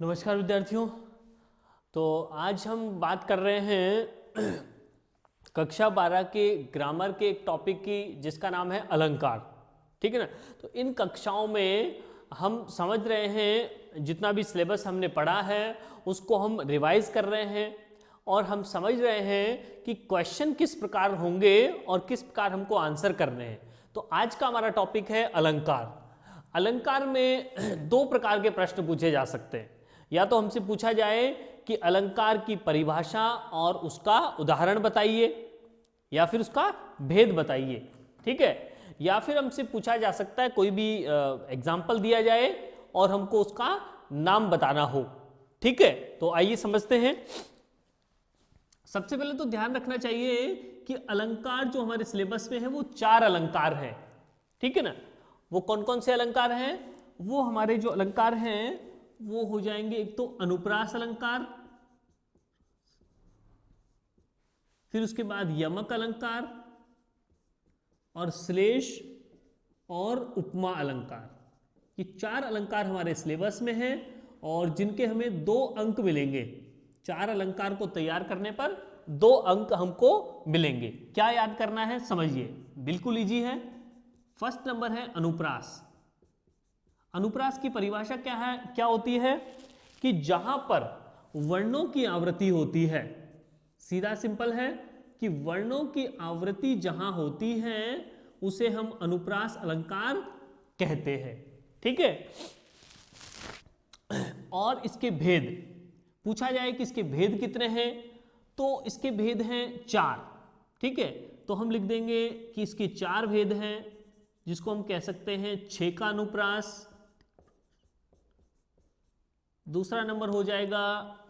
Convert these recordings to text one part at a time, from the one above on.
नमस्कार विद्यार्थियों। तो आज हम बात कर रहे हैं कक्षा 12 के ग्रामर के एक टॉपिक की जिसका नाम है अलंकार। ठीक है ना। तो इन कक्षाओं में हम समझ रहे हैं, जितना भी सिलेबस हमने पढ़ा है उसको हम रिवाइज कर रहे हैं और हम समझ रहे हैं कि क्वेश्चन किस प्रकार होंगे और किस प्रकार हमको आंसर करने हैं। तो आज का हमारा टॉपिक है अलंकार। अलंकार में दो प्रकार के प्रश्न पूछे जा सकते हैं। या तो हमसे पूछा जाए कि अलंकार की परिभाषा और उसका उदाहरण बताइए, या फिर उसका भेद बताइए। ठीक है। या फिर हमसे पूछा जा सकता है कोई भी एग्जाम्पल दिया जाए और हमको उसका नाम बताना हो। ठीक है। तो आइए समझते हैं। सबसे पहले तो ध्यान रखना चाहिए कि अलंकार जो हमारे सिलेबस में है वो 4 अलंकार हैं। ठीक है ना। वो कौन कौन से अलंकार हैं? वो हमारे जो अलंकार हैं वो हो जाएंगे, एक तो अनुप्रास अलंकार, फिर उसके बाद यमक अलंकार और श्लेष और उपमा अलंकार। ये 4 अलंकार हमारे सिलेबस में हैं और जिनके हमें 2 अंक मिलेंगे। 4 अलंकार को तैयार करने पर 2 अंक हमको मिलेंगे। क्या याद करना है समझिए, बिल्कुल इजी है। फर्स्ट नंबर है अनुप्रास। अनुप्रास की परिभाषा क्या है, क्या होती है कि जहां पर वर्णों की आवृत्ति होती है, सीधा सिंपल है कि वर्णों की आवृत्ति जहां होती है उसे हम अनुप्रास अलंकार कहते हैं। ठीक है। और इसके भेद पूछा जाए कि इसके भेद कितने हैं, तो इसके भेद हैं 4। ठीक है। तो हम लिख देंगे कि इसके 4 भेद हैं, जिसको हम कह सकते हैं छेका अनुप्रास। दूसरा नंबर हो जाएगा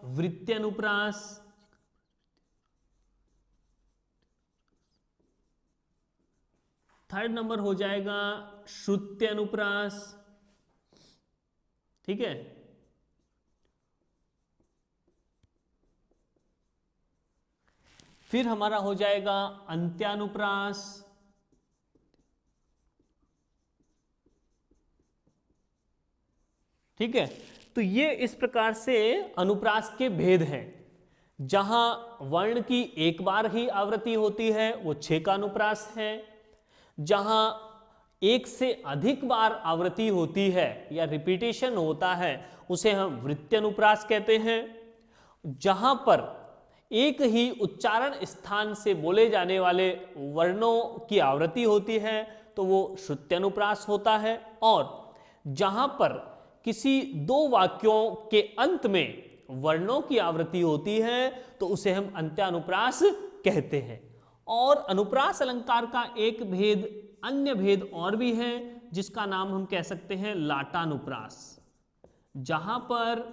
वृत्ति अनुप्रास। थर्ड नंबर हो जाएगा श्रुत्य अनुप्रास। ठीक है। फिर हमारा हो जाएगा अंत्यानुप्रास। ठीक है। तो ये इस प्रकार से अनुप्रास के भेद हैं। जहां वर्ण की एक बार ही आवृत्ति होती है वो छेका अनुप्रास है। जहां एक से अधिक बार आवृत्ति होती है या रिपीटेशन होता है उसे हम वृत्ति अनुप्रास कहते हैं। जहां पर एक ही उच्चारण स्थान से बोले जाने वाले वर्णों की आवृत्ति होती है तो वो श्रुत्य अनुप्रास होता है। और जहां पर किसी 2 वाक्यों के अंत में वर्णों की आवृत्ति होती है तो उसे हम अंत्यानुप्रास कहते हैं। और अनुप्रास अलंकार का एक भेद, अन्य भेद और भी है, जिसका नाम हम कह सकते हैं लाटानुप्रास। जहां पर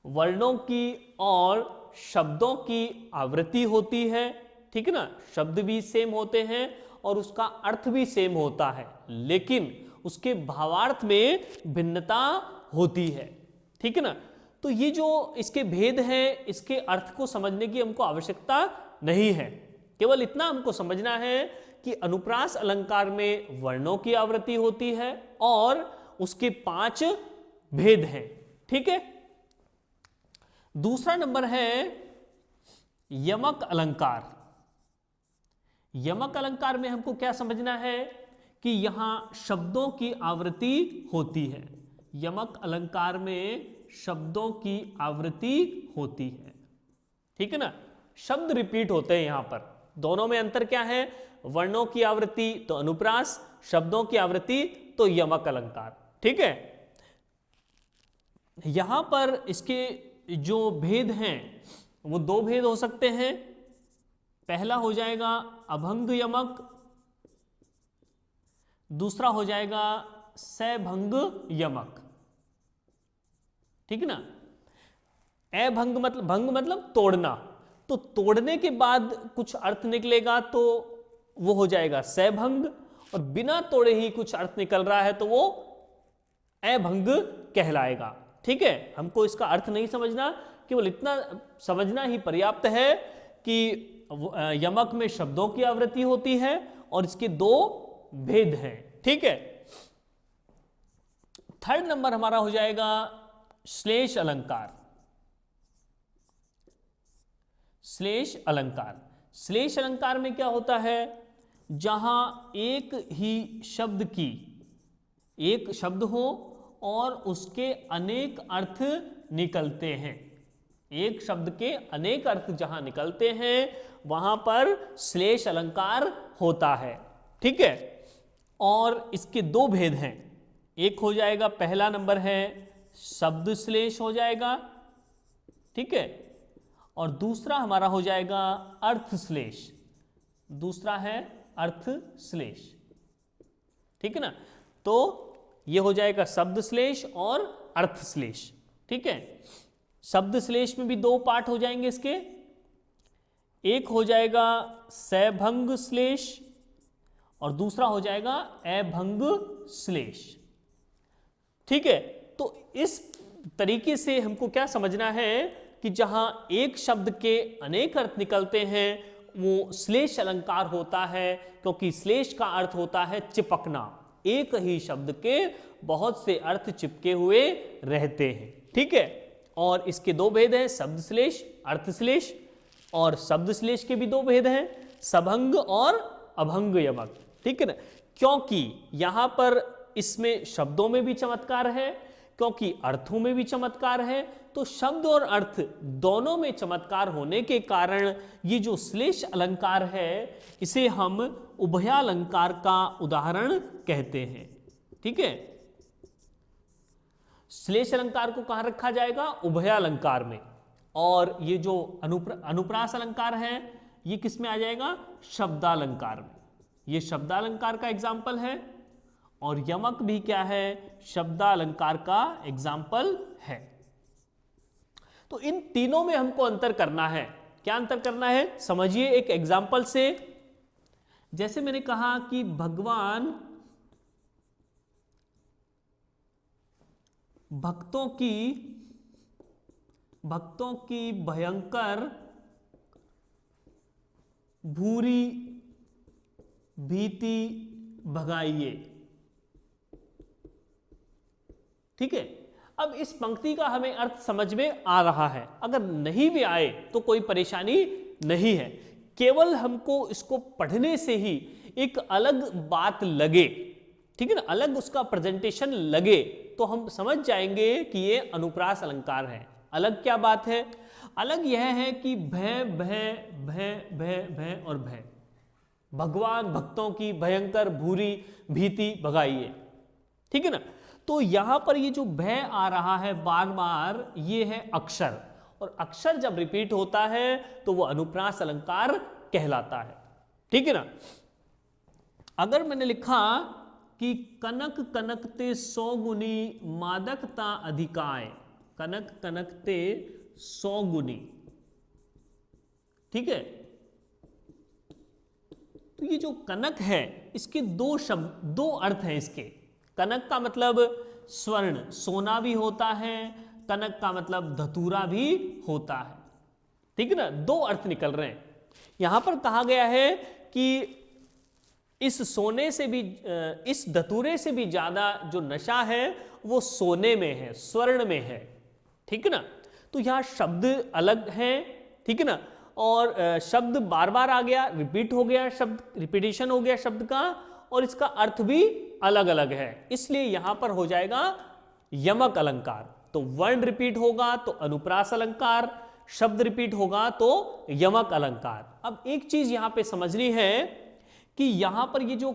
वर्णों की और शब्दों की आवृत्ति होती है। ठीक है ना। शब्द भी सेम होते हैं और उसका अर्थ भी सेम होता है, लेकिन उसके भावार्थ में भिन्नता होती है। ठीक है ना। तो ये जो इसके भेद हैं, इसके अर्थ को समझने की हमको आवश्यकता नहीं है। केवल इतना हमको समझना है कि अनुप्रास अलंकार में वर्णों की आवृत्ति होती है और उसके 5 भेद हैं। ठीक है। दूसरा नंबर है यमक अलंकार। यमक अलंकार में हमको क्या समझना है कि यहां शब्दों की आवृत्ति होती है। यमक अलंकार में शब्दों की आवृत्ति होती है। ठीक है ना। शब्द रिपीट होते हैं। यहां पर दोनों में अंतर क्या है? वर्णों की आवृत्ति तो अनुप्रास, शब्दों की आवृत्ति तो यमक अलंकार। ठीक है। यहां पर इसके जो भेद हैं वो 2 भेद हो सकते हैं। पहला हो जाएगा अभंग यमक, दूसरा हो जाएगा सभंग यमक। ठीक है ना। अभंग मतलब, भंग मतलब तोड़ना, तो तोड़ने के बाद कुछ अर्थ निकलेगा तो वो हो जाएगा सभंग, और बिना तोड़े ही कुछ अर्थ निकल रहा है तो वो अभंग कहलाएगा। ठीक है। हमको इसका अर्थ नहीं समझना, केवल इतना समझना ही पर्याप्त है कि यमक में शब्दों की आवृत्ति होती है और इसके 2 भेद हैं। ठीक है। थर्ड नंबर हमारा हो जाएगा श्लेष अलंकार। श्लेष अलंकार, श्लेष अलंकार में क्या होता है, जहां एक ही शब्द की, एक शब्द हो और उसके अनेक अर्थ निकलते हैं, एक शब्द के अनेक अर्थ जहां निकलते हैं वहां पर श्लेष अलंकार होता है। ठीक है, और इसके दो भेद हैं, एक हो जाएगा, पहला नंबर है शब्द श्लेष हो जाएगा, ठीक है, और दूसरा हमारा हो जाएगा अर्थ श्लेष, दूसरा है अर्थ श्लेष। ठीक है ना, तो ये हो जाएगा शब्द श्लेष और अर्थ श्लेष। ठीक है, शब्द श्लेष में भी दो पार्ट हो जाएंगे इसके, एक हो जाएगा सैभंग श्लेष और दूसरा हो जाएगा अभंग श्लेष। ठीक है, तो इस तरीके से हमको क्या समझना है कि जहां एक शब्द के अनेक अर्थ निकलते हैं वो श्लेष अलंकार होता है, क्योंकि श्लेष का अर्थ होता है चिपकना, एक ही शब्द के बहुत से अर्थ चिपके हुए रहते हैं। ठीक है, और इसके दो भेद हैं, शब्द श्लेष, अर्थ श्लेष, और शब्द श्लेष के भी दो भेद हैं, सभंग और अभंग यमक। ठीक है ना, क्योंकि यहां पर इसमें शब्दों में भी चमत्कार है, क्योंकि अर्थों में भी चमत्कार है, तो शब्द और अर्थ दोनों में चमत्कार होने के कारण ये जो श्लेष अलंकार है इसे हम उभयालंकार का उदाहरण कहते हैं। ठीक है, श्लेष अलंकार को कहां रखा जाएगा, उभयालंकार में, और ये जो अनुप्रास अलंकार है ये किस में आ जाएगा, शब्दालंकार में। ये शब्दालंकार का एग्जाम्पल है, और यमक भी क्या है, शब्दालंकार का एग्जाम्पल है। तो इन तीनों में हमको अंतर करना है। क्या अंतर करना है, समझिए एक एग्जाम्पल से। जैसे मैंने कहा कि भगवान भक्तों की भयंकर भूरी भीति भगाइए। ठीक है, अब इस पंक्ति का हमें अर्थ समझ में आ रहा है, अगर नहीं भी आए तो कोई परेशानी नहीं है, केवल हमको इसको पढ़ने से ही एक अलग बात लगे, ठीक है ना, अलग उसका प्रेजेंटेशन लगे तो हम समझ जाएंगे कि ये अनुप्रास अलंकार है। अलग क्या बात है, अलग यह है कि भय भय भय भय भय और भय, भगवान भक्तों की भयंकर भूरी भीति भगाइए। ठीक है ना, तो यहां पर ये जो भय आ रहा है बार बार, ये है अक्षर, और अक्षर जब रिपीट होता है तो वो अनुप्रास अलंकार कहलाता है। ठीक है ना, अगर मैंने लिखा कि कनक कनकते 100 गुनी मादकता अधिकाय, कनक कनकते 100 गुनी, ठीक है, तो ये जो कनक है इसके दो शब्द, दो अर्थ हैं इसके। कनक का मतलब स्वर्ण, सोना भी होता है, कनक का मतलब धतूरा भी होता है। ठीक है ना, दो अर्थ निकल रहे हैं। यहां पर कहा गया है कि इस सोने से भी, इस धतूरे से भी ज्यादा जो नशा है वो सोने में है, स्वर्ण में है। ठीक है ना, तो यहां शब्द अलग है, ठीक है ना, और शब्द बार बार आ गया, रिपीट हो गया, शब्द रिपीटिशन हो गया शब्द का, और इसका अर्थ भी अलग अलग है, इसलिए यहां पर हो जाएगा यमक अलंकार। तो वर्ण रिपीट होगा तो अनुप्रास अलंकार, शब्द रिपीट होगा तो यमक अलंकार। अब एक चीज यहां पे समझनी है कि यहां पर ये जो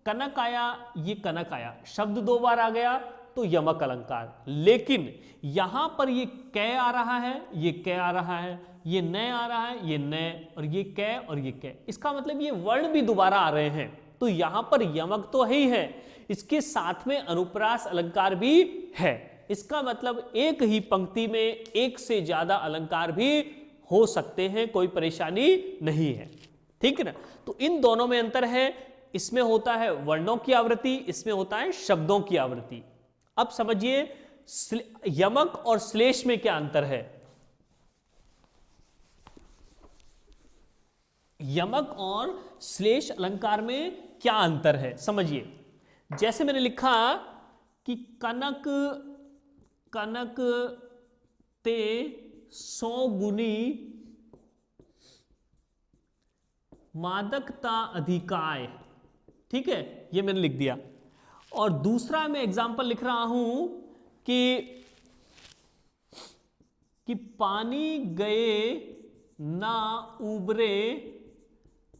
कनक आया, ये कनक आया, शब्द दो बार आ गया तो यमक अलंकार, लेकिन यहां पर ये कै आ रहा है, ये कै आ रहा है, ये नय आ रहा है, ये नय, और ये कै और ये कै, इसका मतलब ये वर्ण भी दोबारा आ रहे हैं। तो यहां पर यमक तो है ही है, इसके साथ में अनुप्रास अलंकार भी है। इसका मतलब एक ही पंक्ति में एक से ज्यादा अलंकार भी हो सकते हैं, कोई परेशानी नहीं है। ठीक है ना, तो इन दोनों में अंतर है, इसमें होता है वर्णों की आवृत्ति, इसमें होता है शब्दों की आवृत्ति। अब समझिए यमक और श्लेष में क्या अंतर है। यमक और श्लेष अलंकार में क्या अंतर है, समझिए। जैसे मैंने लिखा कि कनक कनक ते 100 गुनी मादकता अधिकाय। ठीक है, ये मैंने लिख दिया। और दूसरा मैं एग्जांपल लिख रहा हूं कि पानी गए ना उबरे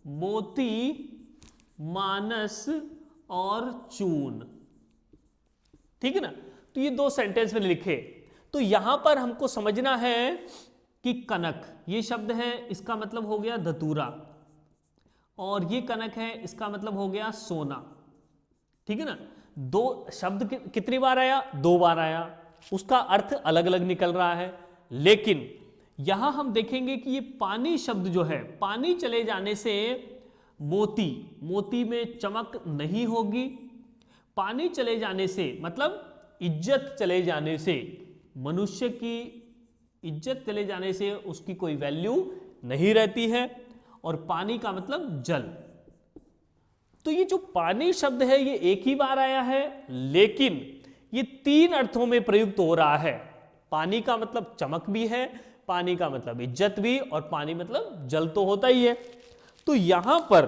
मोती मानस और चून। ठीक है ना, तो ये 2 सेंटेंस मैंने लिखे। तो यहां पर हमको समझना है कि कनक ये शब्द है, इसका मतलब हो गया धतूरा, और ये कनक है, इसका मतलब हो गया सोना। ठीक है ना, 2 शब्द कितनी बार आया? 2 बार आया, उसका अर्थ अलग अलग निकल रहा है। लेकिन यहां हम देखेंगे कि ये पानी शब्द जो है, पानी चले जाने से मोती में चमक नहीं होगी। पानी चले जाने से मतलब इज्जत चले जाने से, मनुष्य की इज्जत चले जाने से उसकी कोई वैल्यू नहीं रहती है। और पानी का मतलब जल। तो ये जो पानी शब्द है ये एक ही बार आया है, लेकिन ये 3 अर्थों में प्रयुक्त हो रहा है। पानी का मतलब चमक भी है, पानी का मतलब इज्जत भी, और पानी मतलब जल तो होता ही है। तो यहां पर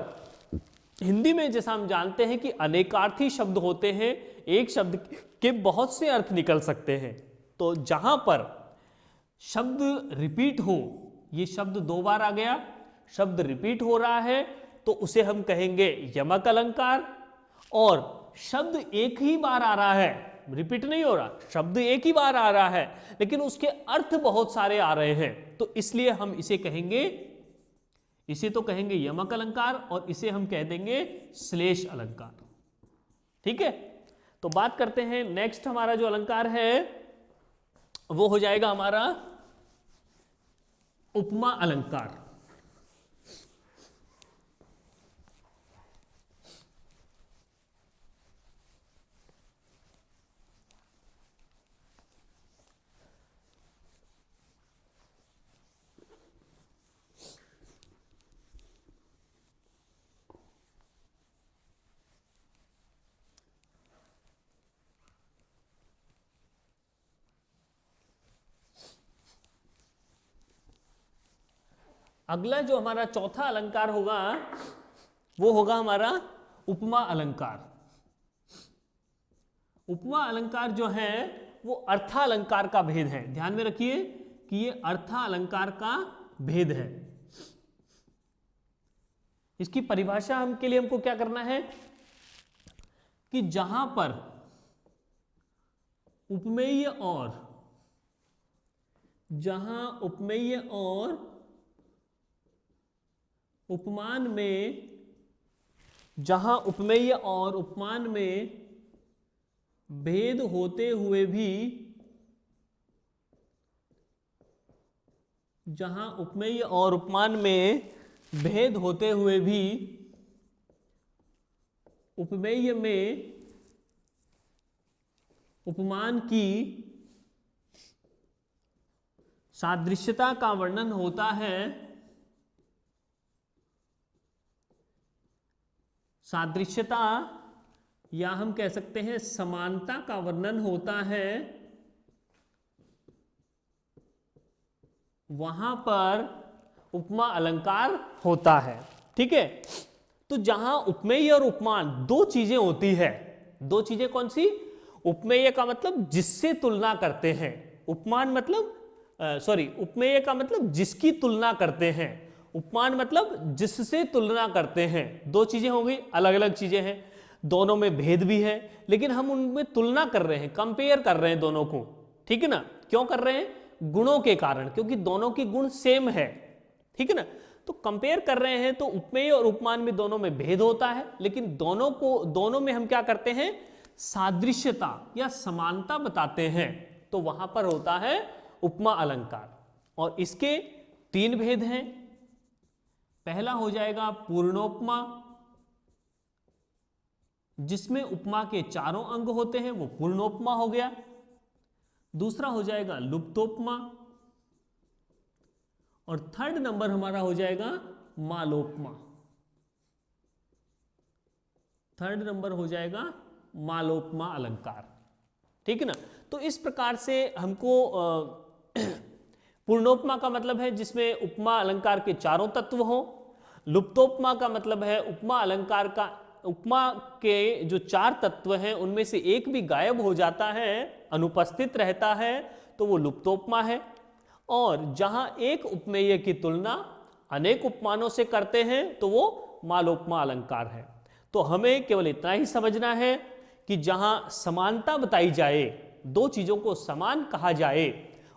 हिंदी में जैसा हम जानते हैं कि अनेकार्थी शब्द होते हैं, एक शब्द के बहुत से अर्थ निकल सकते हैं। तो जहां पर शब्द रिपीट हो, ये शब्द 2 बार आ गया, शब्द रिपीट हो रहा है, तो उसे हम कहेंगे यमक अलंकार। और शब्द एक ही बार आ रहा है, रिपीट नहीं हो रहा, शब्द एक ही बार आ रहा है, लेकिन उसके अर्थ बहुत सारे आ रहे हैं, तो इसलिए हम इसे कहेंगे, इसे तो कहेंगे यमक अलंकार, और इसे हम कह देंगे श्लेष अलंकार। ठीक है, तो बात करते हैं नेक्स्ट। हमारा जो अलंकार है वो हो जाएगा हमारा उपमा अलंकार। अगला जो हमारा चौथा अलंकार होगा वो होगा हमारा उपमा अलंकार। उपमा अलंकार जो है वो अर्थालंकार का भेद है। ध्यान में रखिए कि ये अर्थालंकार का भेद है। इसकी परिभाषा हम के लिए हमको क्या करना है कि जहां पर उपमेय और उपमान में, जहां उपमेय और उपमान में भेद होते हुए भी, जहां उपमेय और उपमान में भेद होते हुए भी उपमेय में उपमान की सादृश्यता का वर्णन होता है, सादृश्यता या हम कह सकते हैं समानता का वर्णन होता है, वहां पर उपमा अलंकार होता है। ठीक है, तो जहां उपमेय और उपमान 2 चीजें होती है, 2 चीजें कौन सी? उपमेय का मतलब जिससे तुलना करते हैं, उपमान मतलब उपमेय का मतलब जिसकी तुलना करते हैं, उपमान मतलब जिससे तुलना करते हैं। 2 चीजें हो गई, अलग अलग चीजें हैं, दोनों में भेद भी है, लेकिन हम उनमें तुलना कर रहे हैं, कंपेयर कर रहे हैं दोनों को। ठीक है ना, क्यों कर रहे हैं? गुणों के कारण, क्योंकि दोनों की गुण सेम है। ठीक है ना, तो कंपेयर कर रहे हैं, तो उपमेय और उपमान में दोनों में भेद होता है, लेकिन दोनों में हम क्या करते हैं? सादृश्यता या समानता बताते हैं, तो वहां पर होता है उपमा अलंकार। और इसके 3 भेद हैं। पहला हो जाएगा पूर्णोपमा, जिसमें उपमा के चारों अंग होते हैं, वो पूर्णोपमा हो गया। दूसरा हो जाएगा लुप्तोपमा, और 3rd नंबर हमारा हो जाएगा मालोपमा। 3rd नंबर हो जाएगा मालोपमा अलंकार। ठीक है ना। तो इस प्रकार से हमको पूर्णोपमा का मतलब है जिसमें उपमा अलंकार के चारों तत्व हो। लुप्तोपमा का मतलब है उपमा अलंकार का, उपमा के जो चार तत्व हैं उनमें से एक भी गायब हो जाता है, अनुपस्थित रहता है, तो वो लुप्तोपमा है। और जहां एक उपमेय की तुलना अनेक उपमानों से करते हैं तो वो मालोपमा अलंकार है। तो हमें केवल इतना ही समझना है कि जहां समानता बताई जाए, दो चीजों को समान कहा जाए,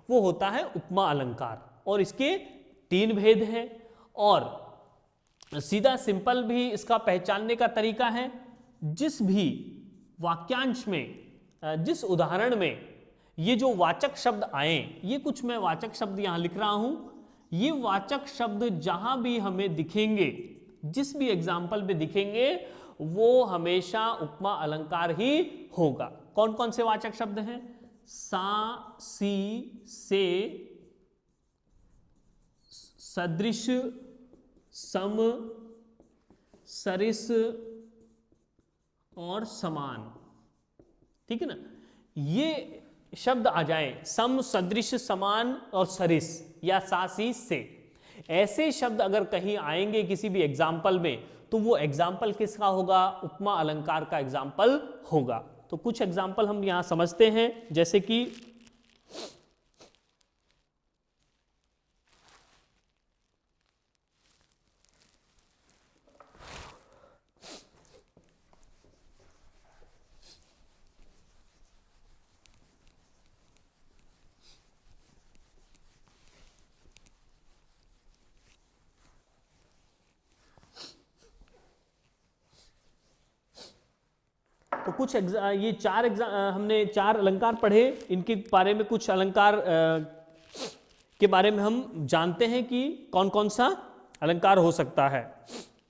वो होता है उपमा अलंकार। और इसके तीन भेद हैं। और सीधा सिंपल भी इसका पहचानने का तरीका है, जिस भी वाक्यांश में, जिस उदाहरण में ये जो वाचक शब्द आए, ये कुछ मैं वाचक शब्द यहां लिख रहा हूं, ये वाचक शब्द जहां भी हमें दिखेंगे, जिस भी एग्जाम्पल में दिखेंगे, वो हमेशा उपमा अलंकार ही होगा। कौन कौन से वाचक शब्द हैं? सा, सी, से, सदृश, सम, सरिस और समान। ठीक है ना। ये शब्द आ जाए, सम, सदृश, समान और सरिस या सासी से, ऐसे शब्द अगर कहीं आएंगे किसी भी एग्जाम्पल में, तो वो एग्जाम्पल किसका होगा? उपमा अलंकार का एग्जाम्पल होगा। तो कुछ एग्जाम्पल हम यहां समझते हैं, जैसे कि तो कुछ ये हमने चार अलंकार पढ़े, इनके बारे में कुछ अलंकार के बारे में हम जानते हैं कि कौन कौन सा अलंकार हो सकता है।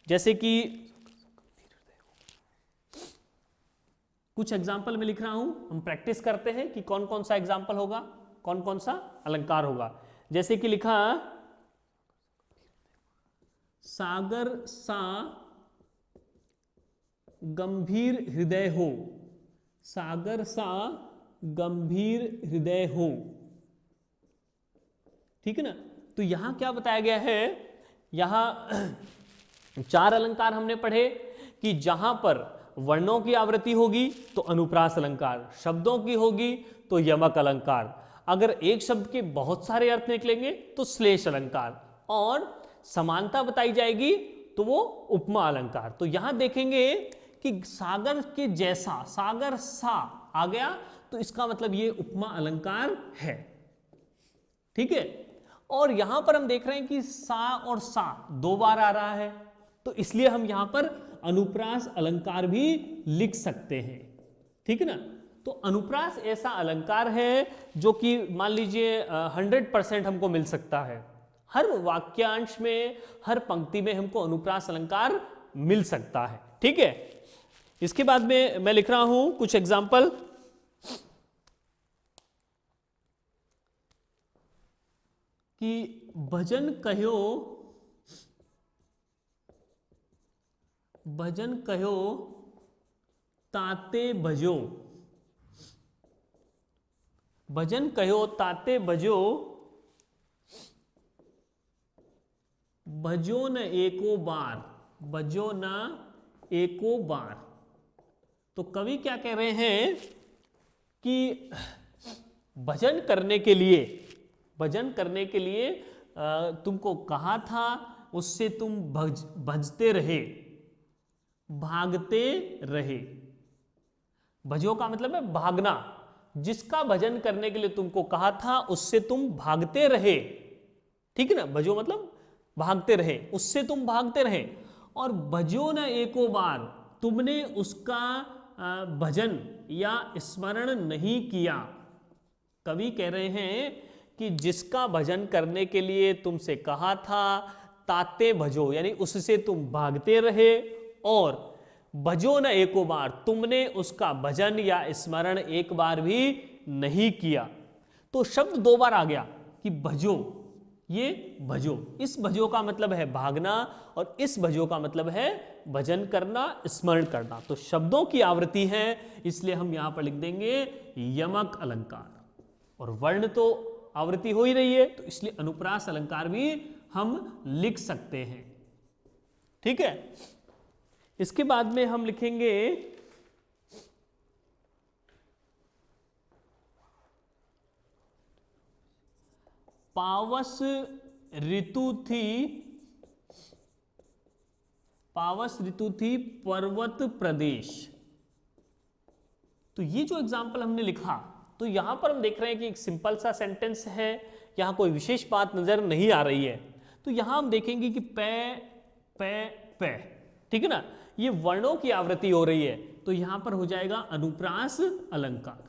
जैसे कि कुछ एग्जाम्पल में लिख रहा हूं, हम प्रैक्टिस करते हैं कि कौन कौन सा एग्जाम्पल होगा, कौन कौन सा अलंकार होगा। जैसे कि लिखा, सागर सा गंभीर हृदय हो, सागर सा गंभीर हृदय हो। ठीक है ना। तो यहां क्या बताया गया है, यहां चार अलंकार हमने पढ़े कि जहां पर वर्णों की आवृत्ति होगी तो अनुप्रास अलंकार, शब्दों की होगी तो यमक अलंकार, अगर एक शब्द के बहुत सारे अर्थ निकलेंगे तो श्लेष अलंकार, और समानता बताई जाएगी तो वो उपमा अलंकार। तो यहां देखेंगे कि सागर के जैसा, सागर सा आ गया तो इसका मतलब ये उपमा अलंकार है। ठीक है। और यहां पर हम देख रहे हैं कि सा और सा दो बार आ रहा है, तो इसलिए हम यहां पर अनुप्रास अलंकार भी लिख सकते हैं। ठीक है ना। तो अनुप्रास ऐसा अलंकार है जो कि मान लीजिए 100% हमको मिल सकता है। हर वाक्यांश में, हर पंक्ति में हमको अनुप्रास अलंकार मिल सकता है। ठीक है। इसके बाद में मैं लिख रहा हूं कुछ एग्जाम्पल कि भजन कहो, भजन कहो ताते भजो, भजन कहो ताते भजो, भजो न एको बार, भजो न एको बार। तो कवि क्या कह रहे हैं कि भजन करने के लिए, भजन करने के लिए तुमको कहा था, उससे तुम भजते रहे, भागते रहे। भजो का मतलब है भागना, जिसका भजन करने के लिए तुमको कहा था उससे तुम भागते रहे। ठीक है ना। भजो मतलब भागते रहे, उससे तुम भागते रहे। और भजो न एको बार, तुमने उसका भजन या स्मरण नहीं किया। कवि कह रहे हैं कि जिसका भजन करने के लिए तुमसे कहा था, ताते भजो यानी उससे तुम भागते रहे, और भजो न एको बार, तुमने उसका भजन या स्मरण एक बार भी नहीं किया। तो शब्द दो बार आ गया कि भजो, ये भजो, इस भजो का मतलब है भागना और इस भजो का मतलब है भजन करना, स्मरण करना। तो शब्दों की आवृत्ति है, इसलिए हम यहां पर लिख देंगे यमक अलंकार। और वर्ण तो आवृत्ति हो ही रही है, तो इसलिए अनुप्रास अलंकार भी हम लिख सकते हैं। ठीक है, इसके बाद में हम लिखेंगे पावस ऋतु थी पर्वत प्रदेश। तो ये जो एग्जाम्पल हमने लिखा, तो यहां पर हम देख रहे हैं कि एक सिंपल सा सेंटेंस है, यहां कोई विशेष बात नजर नहीं आ रही है। तो यहां हम देखेंगे कि पै पै पै, ठीक है ना, ये वर्णों की आवृत्ति हो रही है, तो यहां पर हो जाएगा अनुप्रास अलंकार,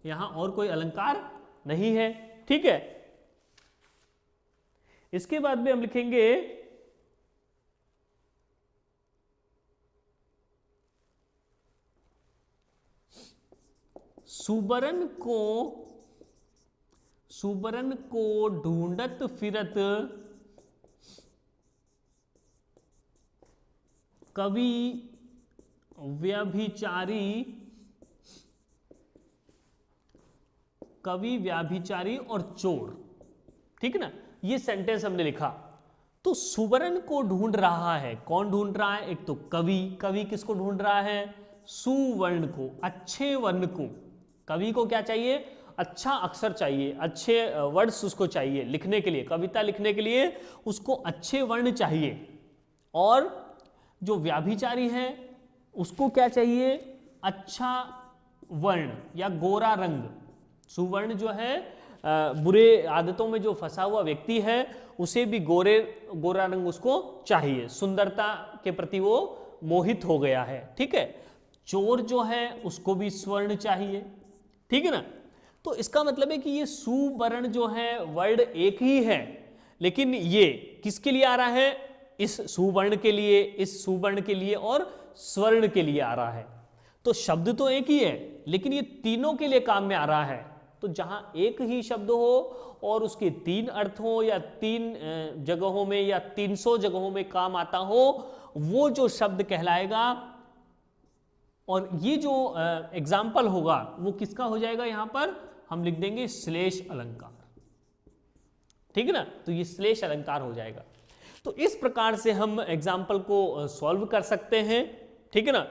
यहां और कोई अलंकार नहीं है। ठीक है, इसके बाद में हम लिखेंगे सुबरन को ढूंढत फिरत कवि व्याभिचारी और चोर। ठीक है ना, ये सेंटेंस हमने लिखा। तो सुवर्ण को ढूंढ रहा है, कौन ढूंढ रहा है? एक तो कवि किसको ढूंढ रहा है? सुवर्ण को, अच्छे वर्ण को। कवि को क्या चाहिए? अच्छा अक्षर चाहिए, अच्छे वर्ड्स उसको चाहिए लिखने के लिए, कविता लिखने के लिए उसको अच्छे वर्ण चाहिए। और जो व्याभिचारी है उसको क्या चाहिए? अच्छा वर्ण या गोरा रंग। सुवर्ण जो है बुरे आदतों में जो फंसा हुआ व्यक्ति है उसे भी गोरा रंग उसको चाहिए, सुंदरता के प्रति वो मोहित हो गया है। ठीक है, चोर जो है उसको भी स्वर्ण चाहिए। ठीक है ना, तो इसका मतलब है कि ये सुवर्ण जो है वर्ड एक ही है, लेकिन ये किसके लिए आ रहा है? इस सुवर्ण के लिए, इस सुवर्ण के लिए और स्वर्ण के लिए आ रहा है। तो शब्द तो एक ही है, लेकिन ये तीनों के लिए काम में आ रहा है। तो जहां एक ही शब्द हो और उसके तीन अर्थ हो या तीन जगहों में या 300 जगहों में काम आता हो, वो जो शब्द कहलाएगा। और ये जो एग्जाम्पल होगा वो किसका हो जाएगा? यहां पर हम लिख देंगे श्लेष अलंकार। ठीक है ना, तो ये श्लेष अलंकार हो जाएगा। तो इस प्रकार से हम एग्जाम्पल को सॉल्व कर सकते हैं। ठीक है ना,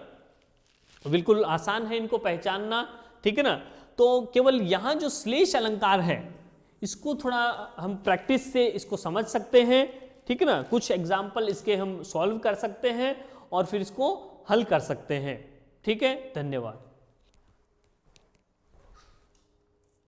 बिल्कुल आसान है इनको पहचानना। ठीक है ना, तो केवल यहां जो श्लेष अलंकार है इसको थोड़ा हम प्रैक्टिस से इसको समझ सकते हैं। ठीक है ना, कुछ एग्जाम्पल इसके हम सॉल्व कर सकते हैं और फिर इसको हल कर सकते हैं। ठीक है, धन्यवाद।